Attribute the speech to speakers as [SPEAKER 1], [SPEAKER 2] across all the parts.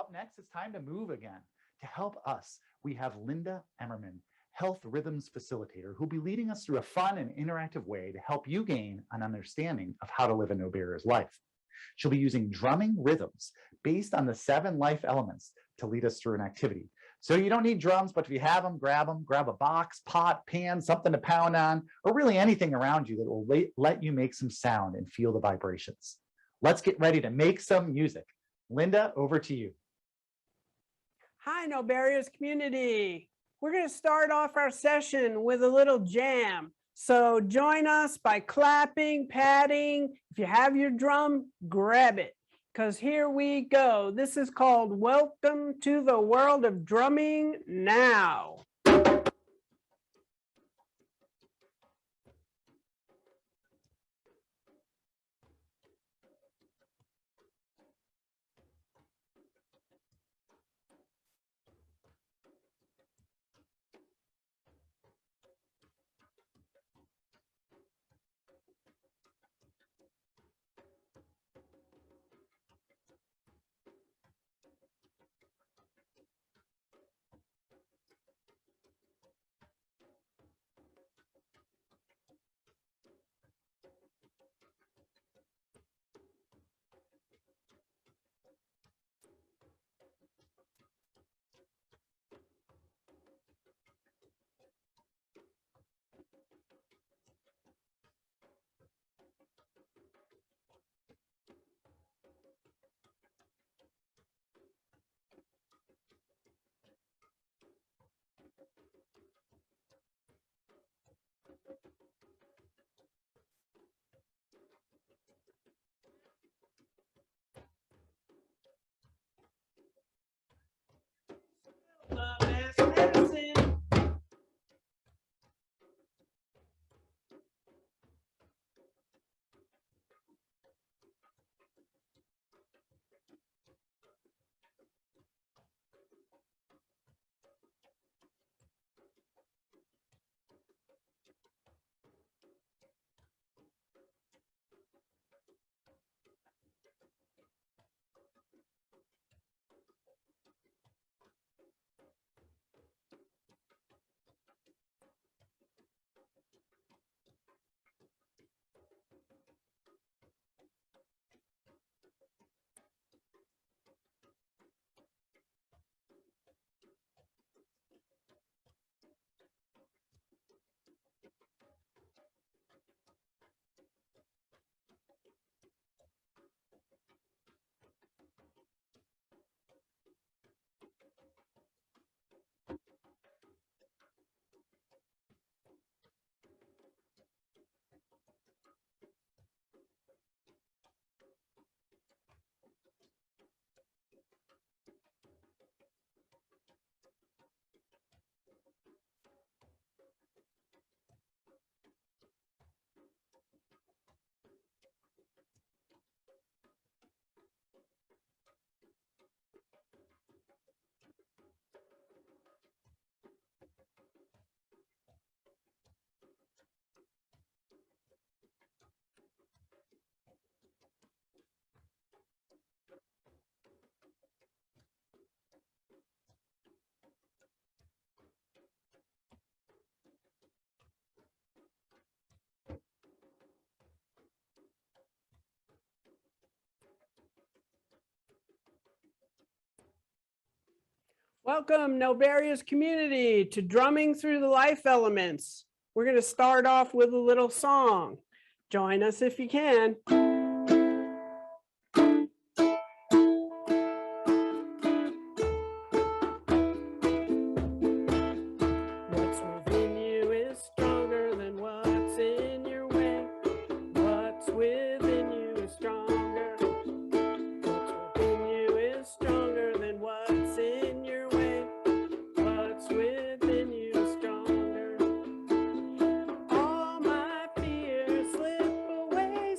[SPEAKER 1] Up next, it's time to move again. To help us, we have Linda Emmerman, Health Rhythms Facilitator, who'll be leading us through a fun and interactive way to help you gain an understanding of how to live a no barriers life. She'll be using drumming rhythms based on the 7 life elements to lead us through an activity. So you don't need drums, but if you have them, grab a box, pot, pan, something to pound on, or really anything around you that will let you make some sound and feel the vibrations. Let's get ready to make some music. Linda, over to you.
[SPEAKER 2] Hi, No Barriers community. We're going to start off our session with a little jam. So join us by clapping, patting. If you have your drum, grab it, because here we go. This is called Welcome to the World of Drumming Now. Welcome, No Barriers community, to Drumming Through the Life Elements. We're going to start off with a little song. Join us if you can. What's within you is stronger than what's in your way. What's within you is stronger. What's within you is stronger than what's in your way. What's within you is stronger. All my fears slip away,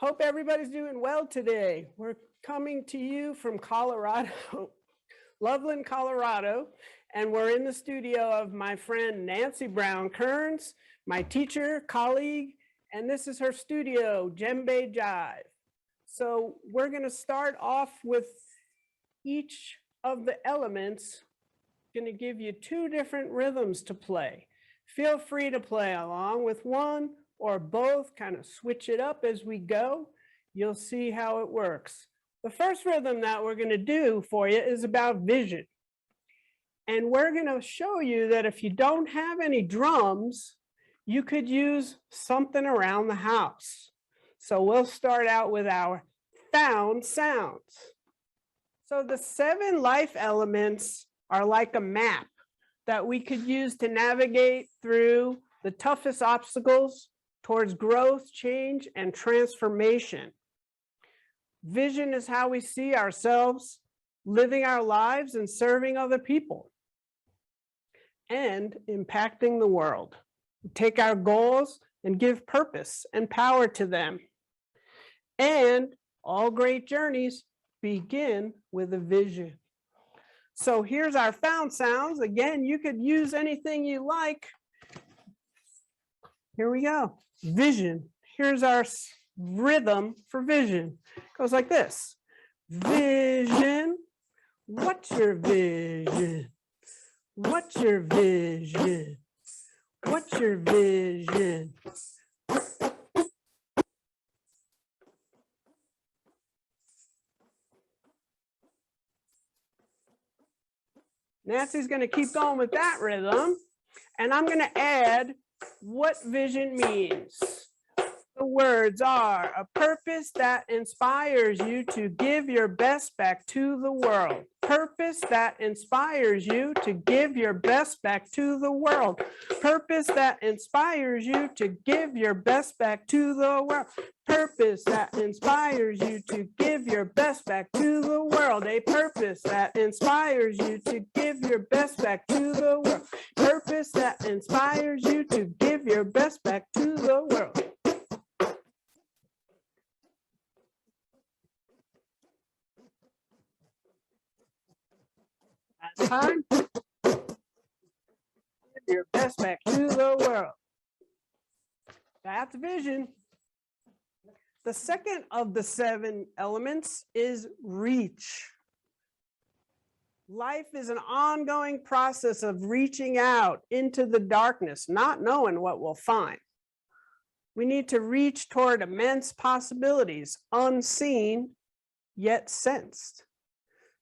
[SPEAKER 2] Hope everybody's doing well today. We're coming to you from Colorado, Loveland, Colorado, and we're in the studio of my friend Nancy Brown Kearns, my teacher, colleague, and this is her studio, Djembe Jive. So we're going to start off with each of the elements. Going to give you 2 different rhythms to play. Feel free to play along with one or both, kind of switch it up as we go. You'll see how it works. The first rhythm that we're going to do for you is about vision. And we're going to show you that if you don't have any drums, you could use something around the house. So we'll start out with our found sounds. So the 7 life elements are like a map that we could use to navigate through the toughest obstacles towards growth, change, and transformation. Vision is how we see ourselves living our lives and serving other people and impacting the world. We take our goals and give purpose and power to them. And all great journeys begin with a vision. So here's our found sounds. Again, you could use anything you like. Here we go. Vision. Here's our rhythm for vision. Goes like this. Vision. What's your vision? What's your vision? What's your vision? Nancy's going to keep going with that rhythm, and I'm going to add what vision means. The words are a purpose that inspires you to give your best back to the world. Purpose that inspires you to give your best back to the world. Purpose that inspires you to give your best back to the world. Purpose that inspires you to give your best back to the world. A purpose that inspires you to give your best back to the world. Purpose that inspires you to give your best back to the world. Time. Give your best back to the world. That's vision. The second of the 7 elements is reach. Life is an ongoing process of reaching out into the darkness, not knowing what we'll find. We need to reach toward immense possibilities, unseen yet sensed.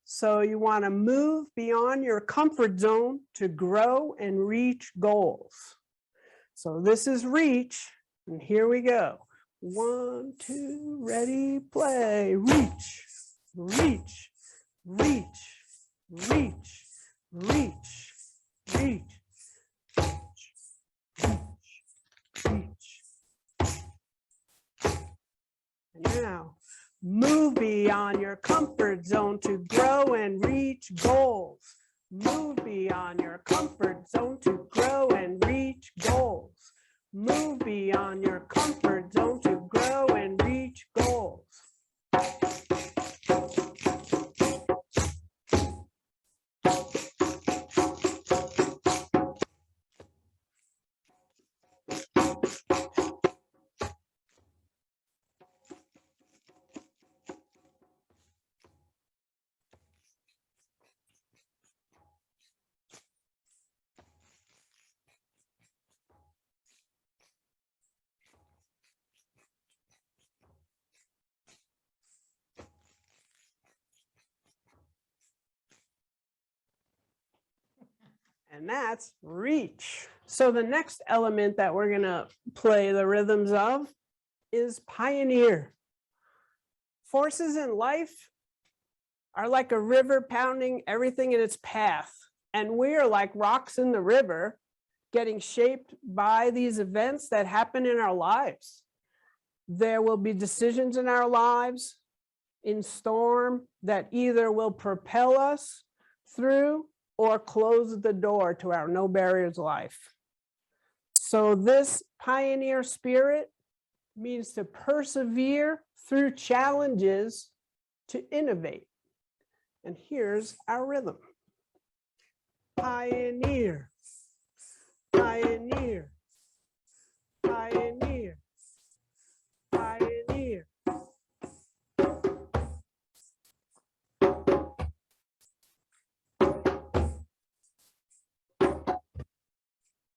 [SPEAKER 2] So you want to move beyond your comfort zone to grow and reach goals. So this is reach, and here we go. 1, 2, ready, play. Reach, reach, reach, reach, reach, reach, reach, reach. And now, move beyond your comfort zone to grow and reach goals. Move beyond your comfort zone to grow and reach goals. Move beyond your comfort zone to grow and reach goals. And that's reach. So the next element that we're going to play the rhythms of is pioneer. Forces in life are like a river pounding everything in its path. And we are like rocks in the river getting shaped by these events that happen in our lives. There will be decisions in our lives in storm that either will propel us through or close the door to our no barriers life. So this pioneer spirit means to persevere through challenges to innovate. And here's our rhythm. Pioneer, pioneer, pioneer, pioneer.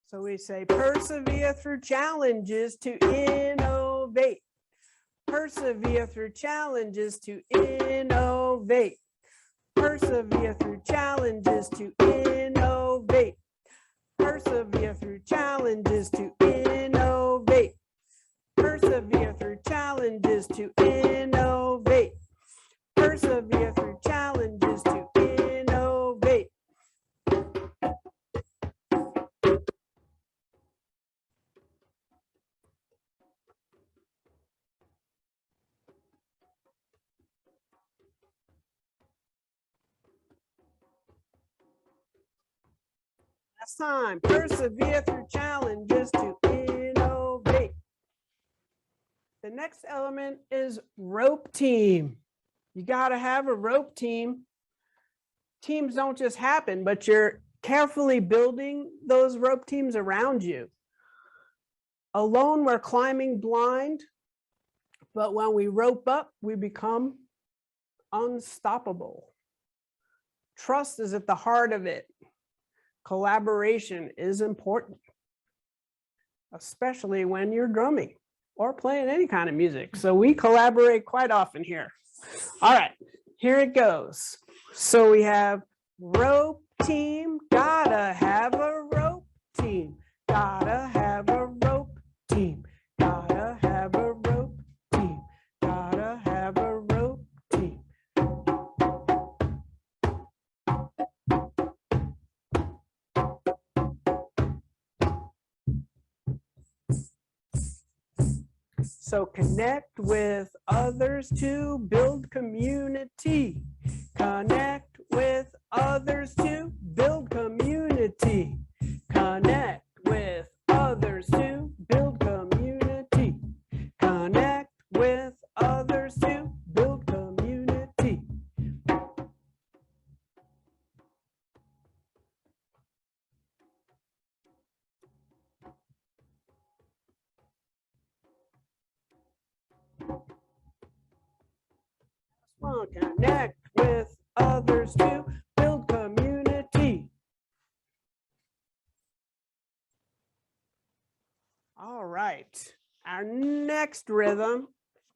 [SPEAKER 2] So we say persevere through challenges to innovate. Persevere through challenges to innovate. Persevere through challenges to innovate. Persevere through challenges to innovate. Persevere through challenges to innovate. Persevere through challenges to innovate. Last time, persevere through challenges to innovate. The next element is rope team. You got to have a rope team. Teams don't just happen, but you're carefully building those rope teams around you. Alone, we're climbing blind, but when we rope up, we become unstoppable. Trust is at the heart of it. Collaboration is important, especially when you're drumming or playing any kind of music. So we collaborate quite often here. All right, here it goes. So we have rope team, gotta have a rope team, gotta have a rope team, gotta have a rope team, gotta have a rope team. So connect with others to build community. Connect with others to build community. Connect with others to build community. Connect with others to build community. Well, connect with others to build community. All right, our next rhythm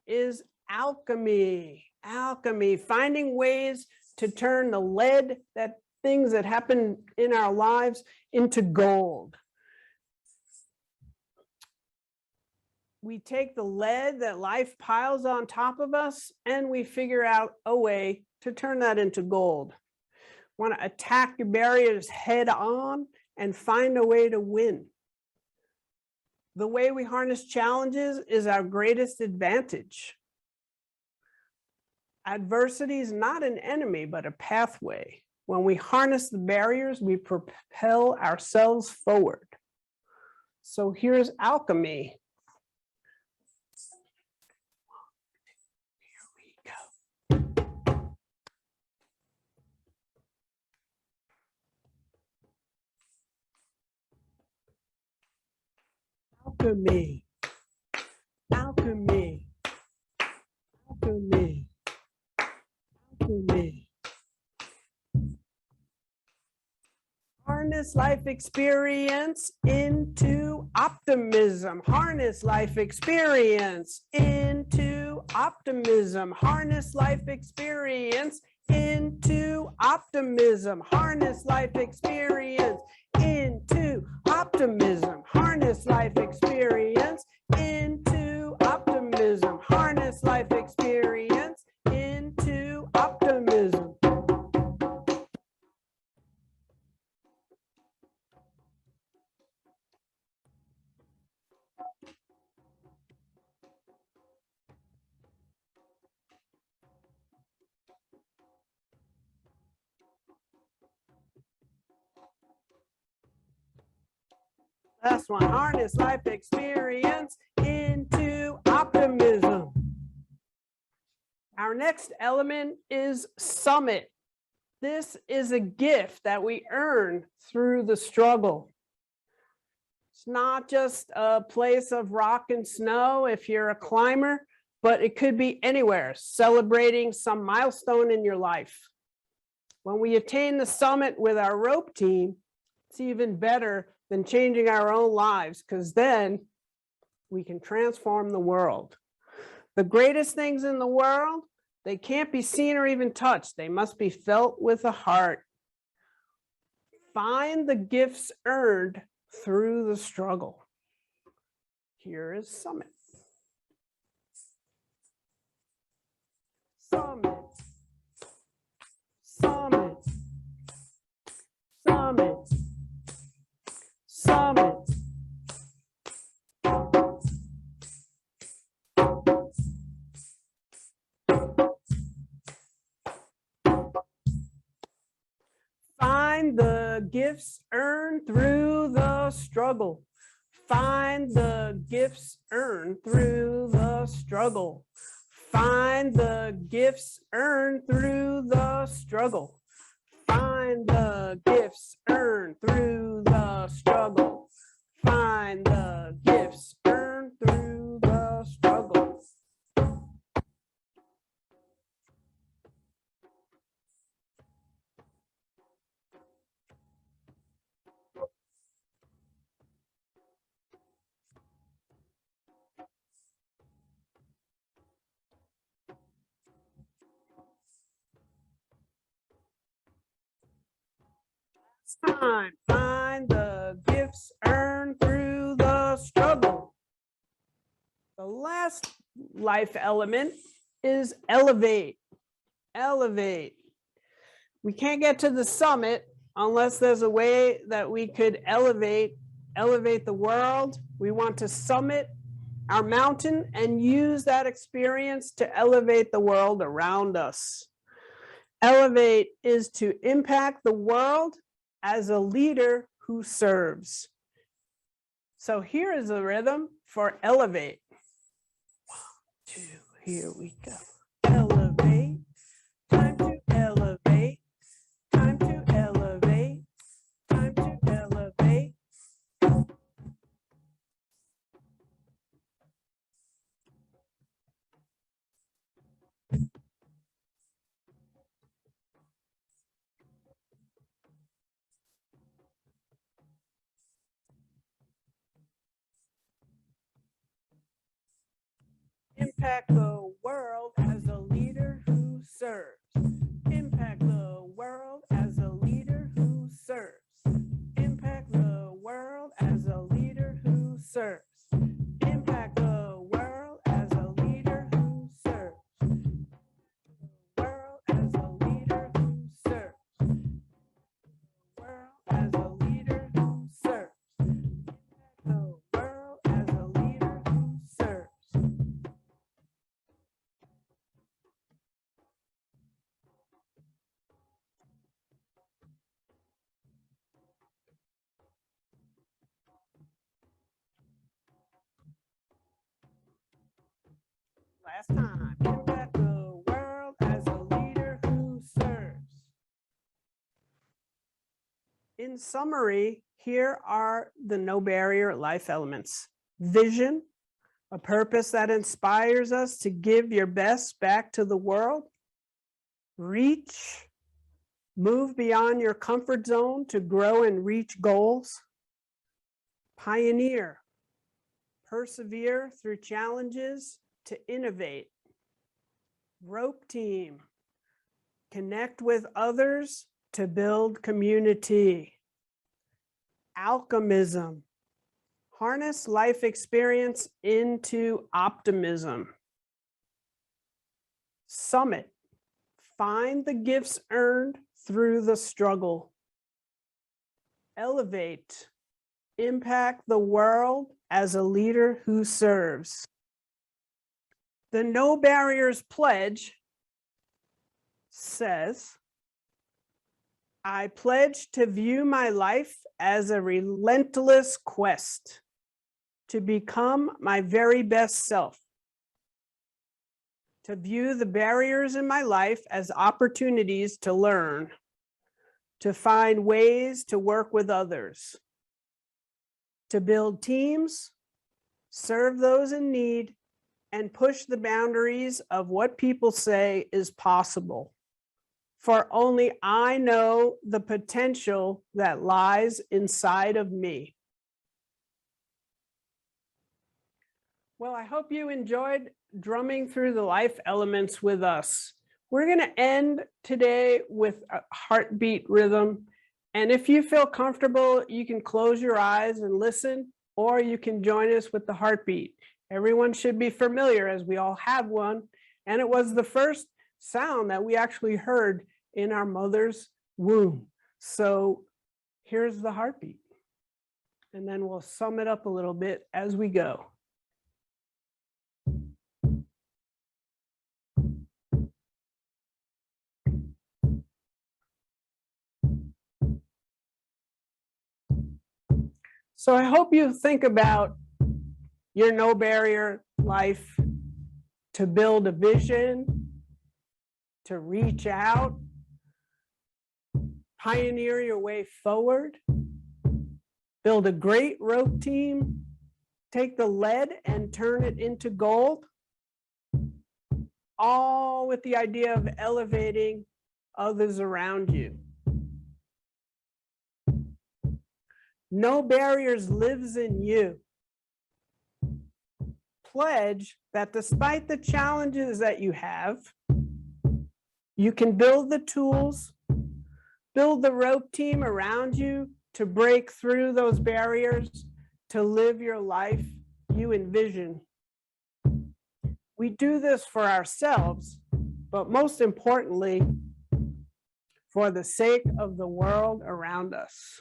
[SPEAKER 2] is alchemy. Alchemy, finding ways to turn the lead, that things that happen in our lives, into gold. We take the lead that life piles on top of us and we figure out a way to turn that into gold. Want to attack your barriers head on and find a way to win. The way we harness challenges is our greatest advantage. Adversity is not an enemy, but a pathway. When we harness the barriers, we propel ourselves forward. So here's alchemy. Alchemy, alchemy, alchemy, alchemy. Harness life experience into optimism. Harness life experience into optimism. Harness life experience into optimism. Harness life experience into optimism. Harness life experience into optimism. Harness life experience into optimism. Last one, harness life experience into optimism. Our next element is summit. This is a gift that we earn through the struggle. It's not just a place of rock and snow if you're a climber, but it could be anywhere, celebrating some milestone in your life. When we attain the summit with our rope team, it's even better than changing our own lives, because then we can transform the world. The greatest things in the world, they can't be seen or even touched. They must be felt with a heart. Find the gifts earned through the struggle. Here is summit. Summit. Summit. Summit. Summit. Find the gifts earned through the struggle. Find the gifts earned through the struggle. Find the gifts earned through the struggle. Find the gifts earned through the struggle. Find the gifts earned through the struggle. Time. Find the gifts earned through the struggle. The last life element is elevate. Elevate. We can't get to the summit unless there's a way that we could elevate the world. We want to summit our mountain and use that experience to elevate the world around us. Elevate is to impact the world as a leader who serves. So here is a rhythm for elevate. 1, 2, here we go. Elevate, time to elevate, time to elevate, time to elevate. Impact the world as a leader who serves. Impact the world as a leader who serves. Impact the world as a leader who serves. Impact the world as a leader who serves. World as a leader who serves. World as a leader who serves. Impact the world as a leader who serves. Last time. Impact the world as a leader who serves. In summary, here are the no barrier life elements. Vision, a purpose that inspires us to give your best back to the world. Reach, move beyond your comfort zone to grow and reach goals. Pioneer, persevere through challenges to innovate. Rope team, connect with others to build community. Alchemism, harness life experience into optimism. Summit, find the gifts earned through the struggle. Elevate, impact the world as a leader who serves. The No Barriers Pledge says, I pledge to view my life as a relentless quest to become my very best self. to view the barriers in my life as opportunities to learn, to find ways to work with others, to build teams, serve those in need, and push the boundaries of what people say is possible. For only I know the potential that lies inside of me. Well, I hope you enjoyed drumming through the life elements with us. We're going to end today with a heartbeat rhythm. And if you feel comfortable, you can close your eyes and listen, or you can join us with the heartbeat. Everyone should be familiar, as we all have one. And it was the first sound that we actually heard in our mother's womb. So here's the heartbeat. And then we'll sum it up a little bit as we go. So I hope you think about your no barrier life to build a vision, to reach out, pioneer your way forward, build a great rope team, take the lead and turn it into gold, all with the idea of elevating others around you. No barriers lives in you. Pledge that despite the challenges that you have, you can build the tools, build the rope team around you to break through those barriers, to live your life you envision. We do this for ourselves, but most importantly, for the sake of the world around us.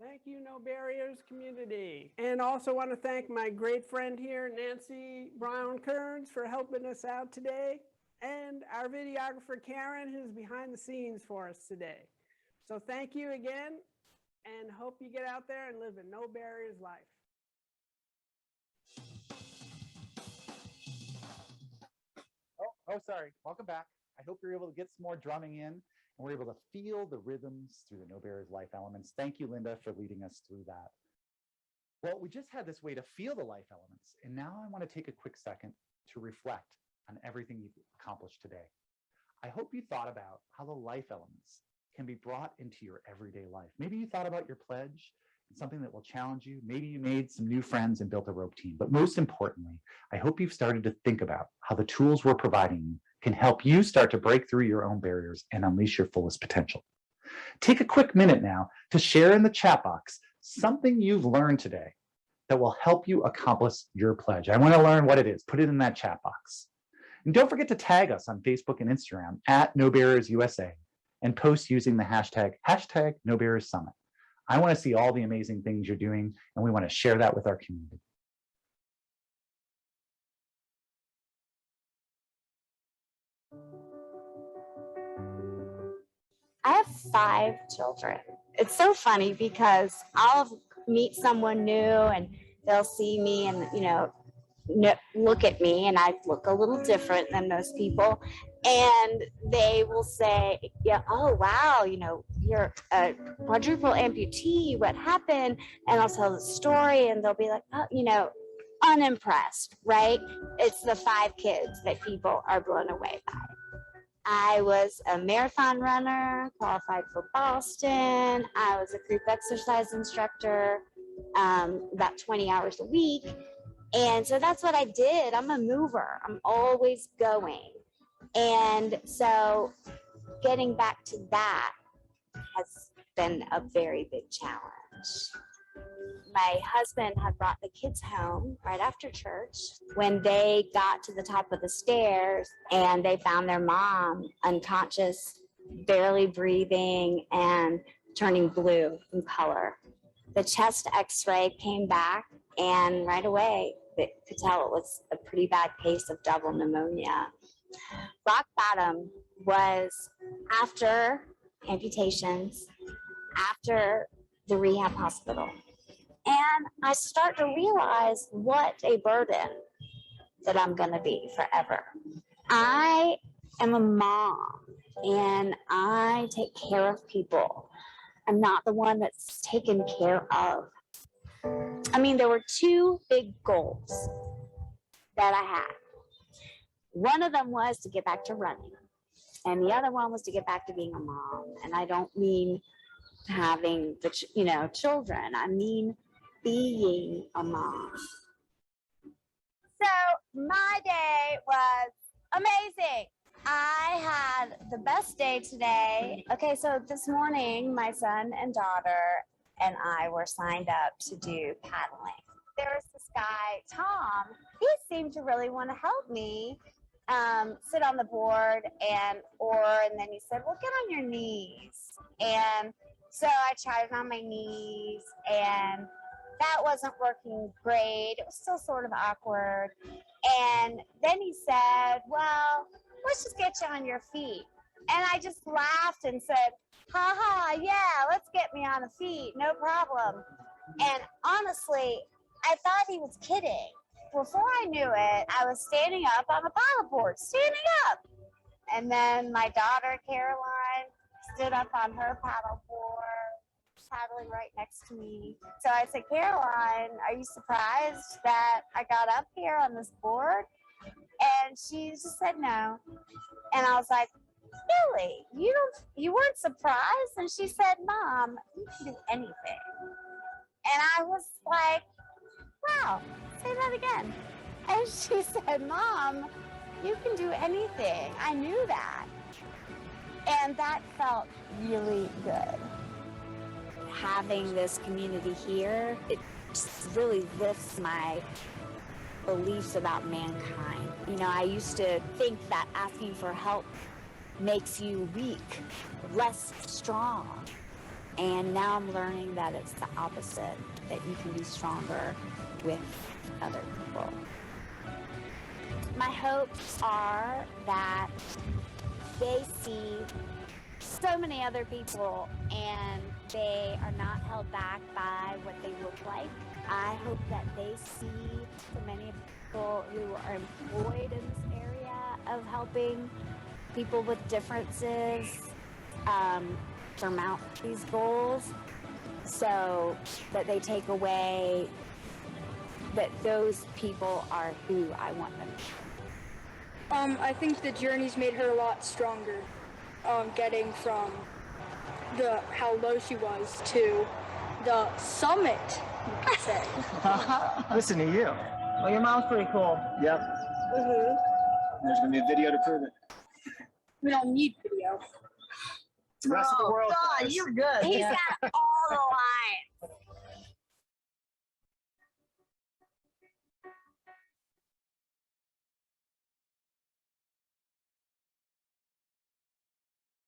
[SPEAKER 2] Thank you, No Barriers community. And also want to thank my great friend here, Nancy Brown-Kearns, for helping us out today, and our videographer, Karen, who's behind the scenes for us today. So thank you again, and hope you get out there and live a No Barriers life.
[SPEAKER 1] Sorry. Welcome back. I hope you're able to get some more drumming in, and we're able to feel the rhythms through the No Barriers life elements. Thank you, Linda, for leading us through that. Well, we just had this way to feel the life elements, and now I want to take a quick second to reflect on everything you've accomplished today. I hope you thought about how the life elements can be brought into your everyday life. Maybe you thought about your pledge, something that will challenge you. Maybe you made some new friends and built a rope team. But most importantly, I hope you've started to think about how the tools we're providing you can help you start to break through your own barriers and unleash your fullest potential. Take a quick minute now to share in the chat box something you've learned today that will help you accomplish your pledge. I want to learn what it is. Put it in that chat box. And don't forget to tag us on Facebook and Instagram @NoBarriersUSA and post using the hashtag NoBarriersSummit. I want to see all the amazing things you're doing, and we want to share that with our community.
[SPEAKER 3] I have 5 children. It's so funny because I'll meet someone new and they'll see me and, look at me, and I look a little different than most people. And they will say, yeah, oh, wow, you're a quadruple amputee. What happened? And I'll tell the story and they'll be like, oh, unimpressed, right? It's the 5 kids that people are blown away by. I was a marathon runner, qualified for Boston. I was a group exercise instructor, about 20 hours a week. And so that's what I did. I'm a mover. I'm always going. And so getting back to that has been a very big challenge. My husband had brought the kids home right after church when they got to the top of the stairs and they found their mom unconscious, barely breathing, and turning blue in color. The chest x-ray came back, and right away they could tell it was a pretty bad case of double pneumonia. Rock bottom was after amputations, after the rehab hospital. And I start to realize what a burden that I'm going to be forever. I am a mom and I take care of people. I'm not the one that's taken care of. I mean, there were 2 big goals that I had. One of them was to get back to running, and the other one was to get back to being a mom. And I don't mean having the children. I mean being a mom. So my day was amazing. I had the best day today. Okay, so this morning, my son and daughter and I were signed up to do paddling. There was this guy, Tom. He seemed to really want to help me sit on the board and then he said, well, get on your knees. And so I tried it on my knees, and that wasn't working great. It was still sort of awkward. And then he said, well, let's just get you on your feet. And I just laughed and said, ha ha, yeah, let's get me on the feet, no problem. And honestly, I thought he was kidding. Before I knew it, I was standing up on the paddleboard, standing up. And then my daughter, Caroline, stood up on her paddleboard, paddling right next to me. So I said, Caroline, are you surprised that I got up here on this board? And she just said no. And I was like, really? You weren't surprised? And she said, Mom, you can do anything. And I was like, wow, say that again. And she said, Mom, you can do anything. I knew that. And that felt really good. Having this community here, it just really lifts my beliefs about mankind. I used to think that asking for help makes you weak, less strong. And now I'm learning that it's the opposite, that you can be stronger with other people. My hopes are that they see so many other people and they are not held back by what they look like. I hope that they see so many people who are employed in this area of helping people with differences surmount these goals, so that they take away that those people are who I want them to be.
[SPEAKER 4] I think the journey's made her a lot stronger, getting from how low she was to the summit, you could say.
[SPEAKER 5] Listen to you.
[SPEAKER 6] Well, your mom's pretty cool.
[SPEAKER 5] Yep.
[SPEAKER 4] Mm-hmm.
[SPEAKER 5] There's gonna be a video to prove it.
[SPEAKER 4] We don't need video.
[SPEAKER 5] The rest of the world.
[SPEAKER 6] God, you're good.
[SPEAKER 3] He's
[SPEAKER 6] man.
[SPEAKER 3] got all the lines.